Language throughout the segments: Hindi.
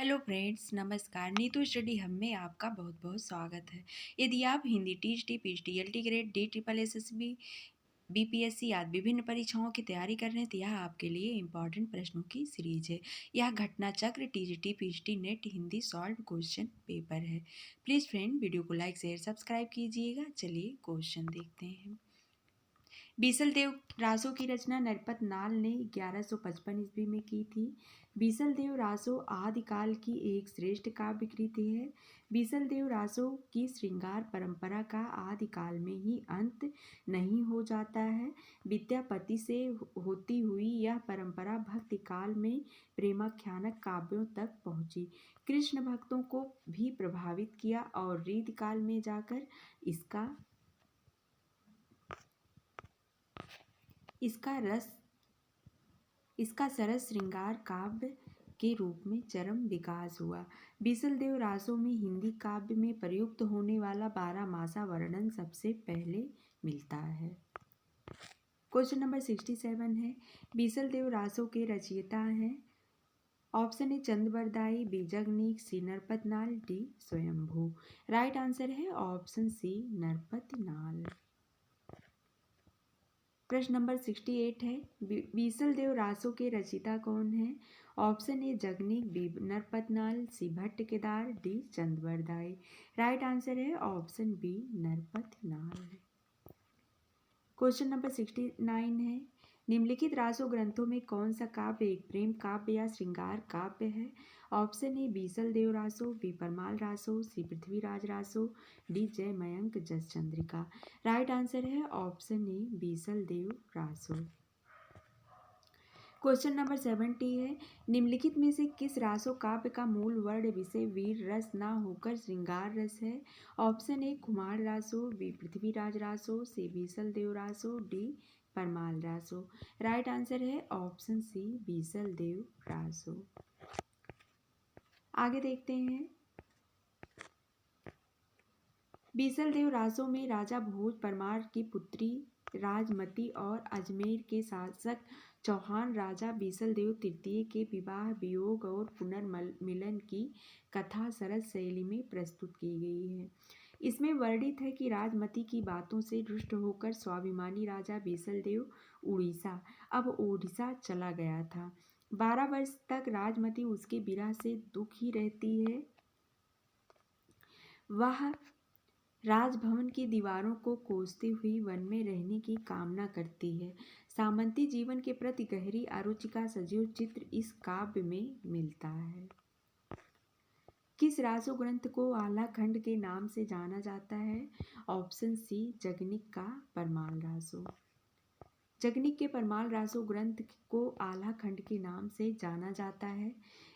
हेलो फ्रेंड्स, नमस्कार। नीतू स्टडी हम में आपका बहुत बहुत स्वागत है। यदि आप Hindi TGT PGT LT grade D triple SSB BPSC आदि विभिन्न परीक्षाओं की तैयारी कर रहे हैं तो यह आपके लिए इम्पॉर्टेंट प्रश्नों की सीरीज है। यह घटना चक्र TGT PGT net Hindi solve question paper है। प्लीज़ फ्रेंड वीडियो को लाइक शेयर सब्सक्राइब कीजिएगा। चलिए क्वेश्चन देखते हैं। बीसल देव रासो की रचना नरपत नाल ने 1155 ईस्वी में की थी। बीसल देव रासो आदिकाल की एक श्रेष्ठ काव्य कृति है। बीसल देव रासो की श्रृंगार परंपरा का आदिकाल में ही अंत नहीं हो जाता है। विद्यापति से होती हुई यह परंपरा भक्ति काल में प्रेमाख्यानक काव्यों तक पहुंची, कृष्ण भक्तों को भी प्रभावित किया और रीति काल में जाकर इसका सरस श्रृंगार काव्य के रूप में चरम विकास हुआ। बीसल देव रासो में हिंदी काव्य में प्रयुक्त होने वाला 12 मासा वर्णन सबसे पहले मिलता है। क्वेश्चन नंबर 67 है, बीसल देव रासो के रचयिता हैं। Option A Chandbardai, B Jagnik, C Narpat Nal, D Swayambhu. Right answer है ऑप्शन सी नरपत नाल। प्रश्न नंबर 68 है, बीसल देव रासो के रचयिता कौन है? Option A Jagnik, B Narpatnal, C Bhatt Kedar, D Chandbardai. Right answer है option B Narpatnal. Question number 69 है, निम्नलिखित रासो ग्रंथों में कौन सा काव्य एक प्रेम काव्य या श्रृंगार काव्य है? Option A Bisal Dev Raso, B Parmal Raso, C Prithviraj Raso, D Jai Mayank Jas Chandrika. Right answer है option A Bisal Dev Raso. Question number 70 है, निम्नलिखित में से किस रासो काव्य का मूल वर्ण विषय वीर रस ना होकर श्रृंगार रस है? Option A Kumar Raso, B Prithviraj Raso, C Bisal Dev Raso, D Parmal Raso. Right answer है ऑप्शन सी बीसल देव रासो। आगे देखते हैं। बीसल देव रासो में राजा भोज परमार की पुत्री राजमती और अजमेर के शासक चौहान राजा बीसल देव तृतीय के विवाह, वियोग और पुनर्मिलन की कथा सरस शैली में प्रस्तुत की गई है। इसमें वर्णित है कि राजमती की बातों से रुष्ट होकर स्वाभिमानी राजा बीसल देव उड़ीसा चला गया था। 12 वर्ष तक राजमती उसके विरह से दुखी रहती है। वह राजभवन की दीवारों को कोसती हुई वन में रहने की कामना करती है। सामंती जीवन के प्रति गहरी अरुचि का सजीव चित्र इस काव्य में मिलता है। किस रासो ग्रंथ को आल्हा खंड के नाम से जाना जाता है? ऑप्शन सी जगनिक का परमाल रासो। जगनिक के परमाल रासो ग्रंथ को आल्हा खंड के नाम से जाना जाता है।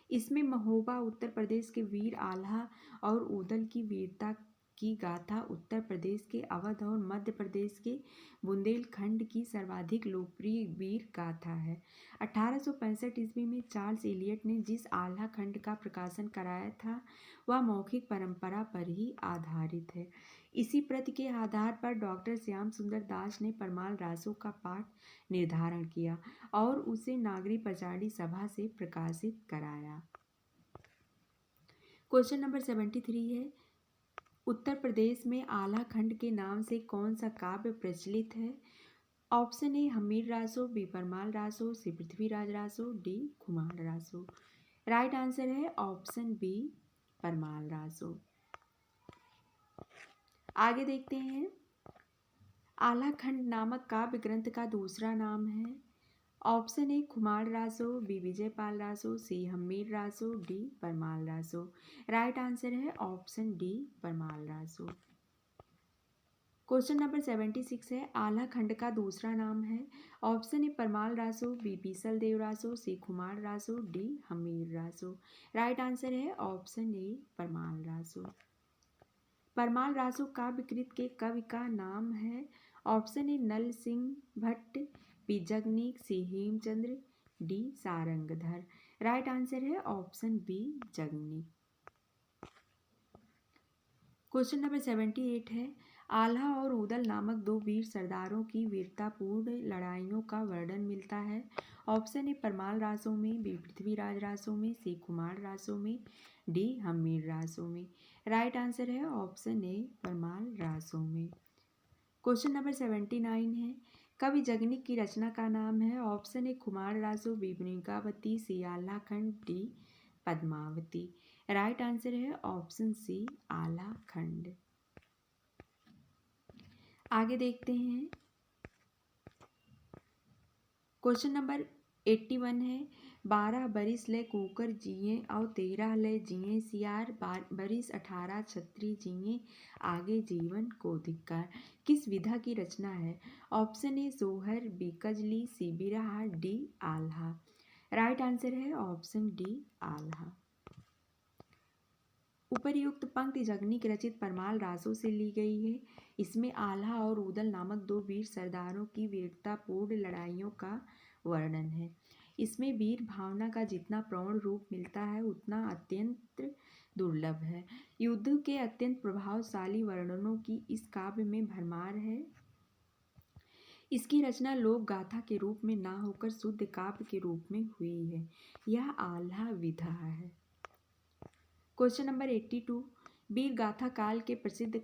इसमें महोबा उत्तर प्रदेश के वीर आल्हा और ऊदल की वीरता की गाथा, उत्तर प्रदेश के अवध और मध्य प्रदेश के बुंदेलखंड की सर्वाधिक लोकप्रिय वीर गाथा है। 1865 ईस्वी में चार्ल्स एलियट ने जिस आल्हा खंड का प्रकाशन कराया था वह मौखिक परंपरा पर ही आधारित है। इसी प्रति के आधार पर डॉक्टर श्याम सुंदर दास ने परमाल रासो का पाठ निर्धारण किया और उसे नागरी पचाड़ी सभा से प्रकाशित कराया। क्वेश्चन नंबर 73 है, उत्तर प्रदेश में आल्हा खंड के नाम से कौन सा काव्य प्रचलित है? Option A Hammir Raso, B Parmal Raso, C Prithviraj Raso, D Kumar Raso. Right answer है ऑप्शन बी परमाल रासो। आगे देखते हैं। आल्हा खंड नामक काव्य ग्रंथ का दूसरा नाम है। Option A Kumar Raso, B Vijaypal Raso, C Hamir Raso, D Parmal Raso. Right answer है option D Parmal Raso. Question number 76 है, आल्हा खंड का दूसरा नाम है। Option A Parmal Raso, B Bisal Dev Raso, C Kumar Raso, D Hamir Raso. Right answer है ऑप्शन ए परमाल रासो। परमाल रासो काव्य कृत के कवि का नाम है। Option A Nal Singh Bhatt, B Jagnik, C Hemchandra, D Sarangdhar. Right answer है option B Jagnik. Question number 78 है, आल्हा और ऊदल नामक दो वीर सरदारों की वीरतापूर्ण लड़ाइयों का वर्णन मिलता है। ऑप्शन ए परमाल रासों में, बी पृथ्वीराज रासों में, सी कुमार रासों में, डी हम्मीर रासों में। राइट आंसर है ऑप्शन ए परमाल रासों में। क्वेश्चन नंबर 79 है, कवि जगनिक की रचना का नाम है। Option A Kumar Raso, B Vringavati, C Alha Khand, D Padmavati. Right answer है ऑप्शन सी आल्हा खंड। आगे देखते हैं, क्वेश्चन नंबर 81 है, 12 बरिस ले कुकर जिए और 13 ले जिए सियार, बरिस 18 छत्री जिए आगे जीवन को धिक्कार। किस विधा की रचना है? ऑप्शन ए सोहर, बी कजली, सी बिरहा, डी आल्हा। राइट आंसर है ऑप्शन डी आल्हा। उपर्युक्त पंक्ति जगनिक रचित परमाल रासों से ली गई है। इसमें आल्हा और उदल नामक दो वीर सरदारों की वीरतापूर्ण लड़ाइयों का वर्णन है। इसमें वीर भावना का जितना प्रौढ़ रूप मिलता है उतना अत्यंत दुर्लभ है। युद्ध के अत्यंत प्रभावशाली वर्णनों की इस काव्य में भरमार है। इसकी रचना लोक गाथा के रूप में ना होकर शुद्ध काव्य के रूप में हुई है। यह आल्हा विधा है। क्वेश्चन नंबर 82, वीर गाथा काल के प्रसिद्ध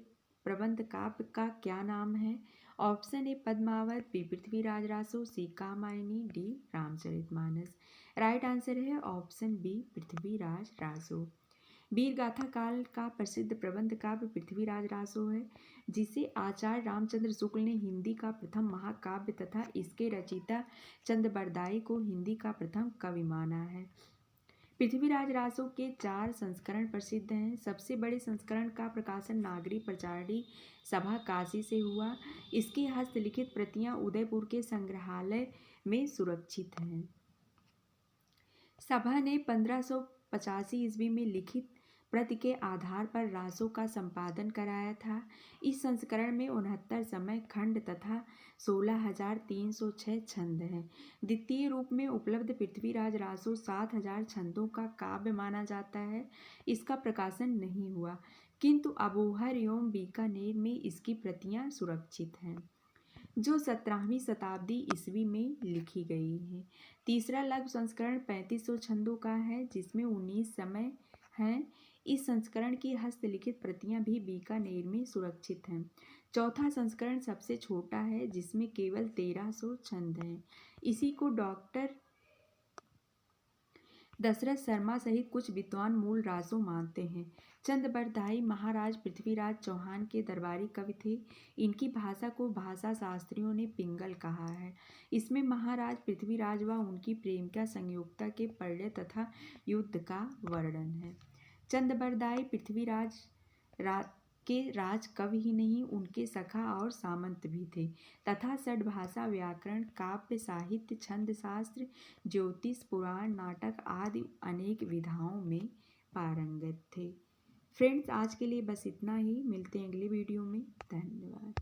प्रबंध काव्य का क्या नाम है? Option A Padmavat, B Prithviraj Raso, C Kamayani, D Ramcharitmanas. Right answer है ऑप्शन बी पृथ्वीराज रासो। वीर गाथा काल का प्रसिद्ध प्रबंध काव्य पृथ्वीराज रासो है, जिसे आचार्य रामचंद्र शुक्ल ने हिंदी का प्रथम महाकाव्य तथा इसके रचयिता चंद्रबरदाई को हिंदी का प्रथम कवि माना है। पृथ्वीराज रासो के 4 संस्करण प्रसिद्ध हैं। सबसे बड़े संस्करण का प्रकाशन नागरी प्रचारणी सभा काशी से हुआ। इसकी हस्तलिखित प्रतियां उदयपुर के संग्रहालय में सुरक्षित हैं। सभा ने 1585 ईस्वी में लिखित प्रति के आधार पर रासों का संपादन कराया था। इस संस्करण में 69 समय खंड तथा 16,306 छंद हैं। द्वितीय रूप में उपलब्ध पृथ्वीराज रासो 7,000 छंदों का काव्य माना जाता है। इसका प्रकाशन नहीं हुआ, किंतु अबोहर एवं बीकानेर में इसकी प्रतियां सुरक्षित हैं, जो 17वीं शताब्दी ईस्वी में लिखी गई है। तीसरा लघु संस्करण 3500 छंदों का है, जिसमें 19 समय हैं। इस संस्करण की हस्तलिखित प्रतियां भी बीकानेर में सुरक्षित हैं। चौथा संस्करण सबसे छोटा है, जिसमें केवल 1300 छंद हैं। इसी को डॉक्टर दशरथ शर्मा सहित कुछ विद्वान मूल रासों मानते हैं। चंद्रबरदाई महाराज पृथ्वीराज चौहान के दरबारी कवि थे। इनकी भाषा को भाषा शास्त्रियों ने पिंगल कहा है। इसमें महाराज पृथ्वीराज व उनकी प्रेमिका संयोक्ता के परिणय तथा युद्ध का वर्णन है। चंद्रबरदाई पृथ्वीराज के राज कवि ही नहीं, उनके सखा और सामंत भी थे तथा षड्भाषा, व्याकरण, काव्य साहित्य, छंद शास्त्र, ज्योतिष, पुराण, नाटक आदि अनेक विधाओं में पारंगत थे। फ्रेंड्स, आज के लिए बस इतना ही। मिलते हैं अगले वीडियो में। धन्यवाद।